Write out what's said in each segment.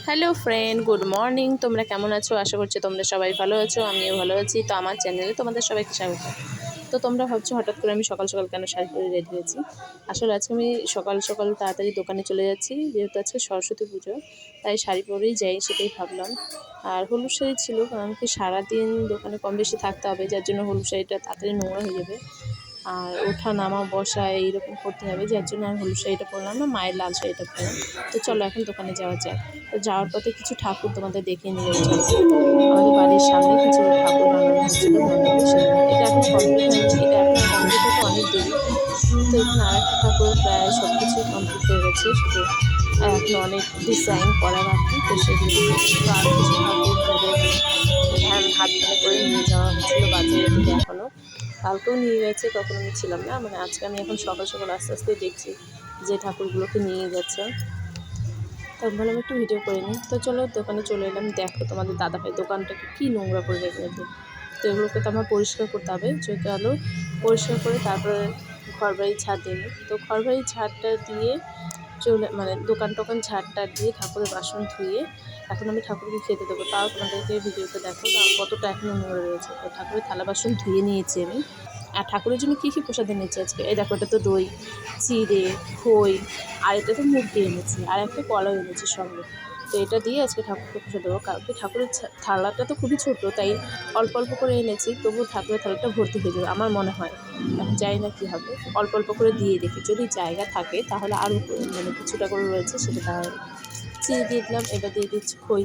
Hello friend, good morning. তোমরা কেমন আছো? আশা করছি তোমরা সবাই ভালো আছো, আমিও ভালো আছি। তো আমার চ্যানেলে তোমাদের সবাইকে স্বাগত। তো তোমরা ভাবছো হঠাৎ করে আমি সকাল সকাল কেন শাড়ি পরে রেডি হয়েছি। আসলে আজকে আমি সকাল সকাল তাড়াতাড়ি দোকানে চলে যাচ্ছি, যেহেতু আজকে সরস্বতী পুজো, তাই শাড়ি পরেই যাই, সেটাই ভাবলাম। আর হলুদ শাড়ি ছিল, কারণ কি সারাদিন দোকানে কম বেশি থাকতে হবে, যার জন্য হলুদ শাড়িটা তাড়াতাড়ি নোংরা হয়ে যাবে। আর ওঠা নামা বসা এইরকম করতে হবে, যার জন্য আর হলুদ শাড়িটা পরলাম না, মায়ের লাল শাড়িটা পরলাম। তো চলো এখন দোকানে যাওয়া যাক। তো যাওয়ার পথে কিছু ঠাকুর তোমাদের দেখিয়ে নিয়ে চলো। আমাদের বাড়ির সামনে কিছু ঠাকুর বানানো হচ্ছিল মণ্ডপে, সেগুলো এটা এখন কমপ্লিট হয়নি, এটা এখন কমপ্লিট হতে অনেক দেরি। তো এখানে আর একটা ঠাকুর প্রায় সব কিছুই কমপ্লিট হয়ে গেছে, শুধু এখন অনেক ডিজাইন করা বাকি। তো সেগুলো তো আরও কিছু ঠাকুর ধরে হাত করে নিয়ে যাওয়া হচ্ছিলো বাজারের দিকে। এখনও কালকেও নিয়ে গেছে, তখন আমি ছিলাম না, মানে আজকে আমি এখন সকাল সকাল আস্তে আস্তে দেখছি যে ঠাকুরগুলোকে নিয়ে যাচ্ছে। তখন ভাবলাম একটু ভিডিও করে নিই। তো চলো দোকানে চলে এলাম। দেখো তোমাদের দাদাভাই দোকানটাকে কী নোংরা করে রেখেছে। তো এগুলোকে তো আমার পরিষ্কার করতে হবে, চোখে আলো পরিষ্কার করে তারপরে ঘরবাড়ি ঝাড় দিয়ে নিই। তো ঘরবাড়ি ঝাড়টা দিয়ে মানে দোকান টোকান ঝাড়টা দিয়ে ঠাকুরের বাসন ধুয়ে এখন আমি ঠাকুরকে খেতে দেবো। তাও তোমাদেরকে ভিডিওতে দেখো তাও কতটা এখনও নোংরা রয়েছে। তো ঠাকুরের থালা বাসন ধুয়ে নিয়েছি আমি। আর ঠাকুরের জন্য কী কী প্রসাদ এনেছি আজকে, এই দেখো, এটা তো দই, চিড়ে, খই, আর এটা তো মুরগি এনেছি, আর একটা কলাও এনেছি সঙ্গে। তো এটা দিয়ে আজকে ঠাকুরকে পুজো দেবো। কারণ ঠাকুরের থালাটা তো খুবই ছোটো, তাই অল্প অল্প করে এনেছি, তবুও ঠাকুরের থালাটা ভর্তি হয়ে যাবে আমার মনে হয়। এখন জানি না কী হবে, অল্প অল্প করে দিয়ে দেখি, যদি জায়গা থাকে তাহলে আরও মানে কিছুটা করে রয়েছে সেটা তাহলে চিড়ে দিয়ে দিলাম। এবার দিয়ে দিচ্ছি খই।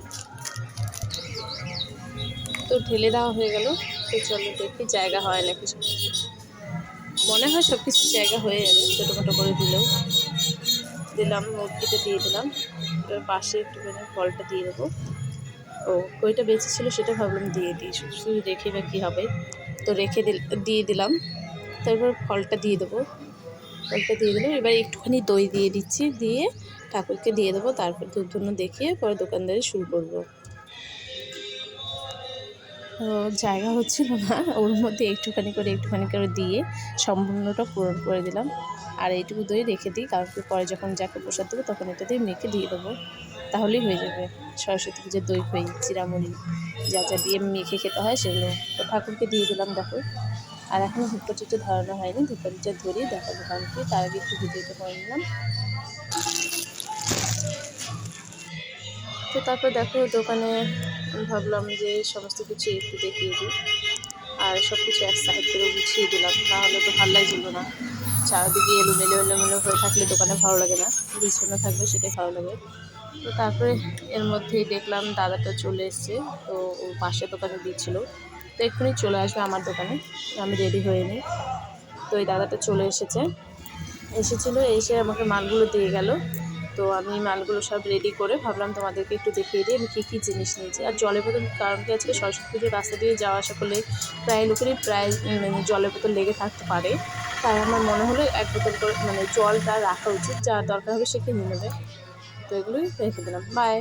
তো ঢেলে দেওয়া হয়ে গেল। তো চলো দেখি জায়গা হয় নাকি। মনে হয় সব কিছু জায়গা হয়ে যাবে, ছোটোখাটো করে দিলাম মুরগিটা দিয়ে দিলাম। এবার পাশে একটুখানি ফলটা দিয়ে দেবো। ও খইটা বেঁচে ছিল, সেটা ভাবলাম দিয়ে দিই, শুধু রেখে বা কী হবে। তো দিয়ে দিলাম। তারপর ফলটা দিয়ে দেবো। ফলটা দিয়ে দিলাম, এবার একটুখানি দই দিয়ে দিচ্ছি, দিয়ে ঠাকুরকে দিয়ে দেবো। তারপর ধূপ ধুনো দেখিয়ে পরে দোকানদারি শুরু করবো। জায়গা হচ্ছিল না, ওর মধ্যে একটুখানি করে দিয়ে সম্পূর্ণটা পূরণ করে দিলাম। আর এইটুকু দই রেখে দিই, কারণ পরে যখন যাকে প্রসাদ দেবো তখন এটা দিয়ে মেখে দিয়ে দেবো, তাহলেই হয়ে যাবে সরস্বতী পুজোর দই খই চিড়ামুড়ি যা যা দিয়ে মেখে খেতে হয় সেগুলো। তো ঠাকুরকে দিয়ে দিলাম দেখো। আর এখনও ধূপকাঠিটা ধরানো হয়নি, ধূপকাঠিটা ধরিয়ে দেখাবো, কারণ কি তার আগে একটু ভিডিওটা করে নিলাম। তো তারপর দেখো দোকানে ভাবলাম যে সমস্ত কিছু একটু দেখিয়ে দিই, আর সব কিছু এক সাইড করে গুছিয়ে দিলাম, নাহলে তো ভালো লাগছিলো না। চারদিকে এলোমেলো হয়ে থাকলে দোকানে ভালো লাগে না, বিছানো থাকবে সেটাই ভালো লাগে। তো তারপরে এর মধ্যেই দেখলাম দাদাটা চলে এসছে। তো ও পাশের দোকানে দিচ্ছিল, তো এক্ষুনি চলে আসবে আমার দোকানে, আমি রেডি হয়ে নিই। তো এই দাদাটা চলে এসেছিলো, এসে আমাকে মালগুলো দিয়ে গেল। তো আমি মালগুলো সব রেডি করে ভাবলাম তোমাদেরকে একটু দেখিয়ে দিই আমি কী কী জিনিস নিয়েছি। আর জলের বোতল, কারণ কি আজকে সরস্বতী পুজোর রাস্তা দিয়ে যাওয়া আসা করলে প্রায় লোকেরই মানে জলের বোতল লেগে থাকতে পারে, তাই আমার মনে হলো এক বোতল করে মানে জলটা রাখা উচিত, যার দরকার হবে সে কিনে নেবে। তো এগুলোই রেখে দিলাম। বাই।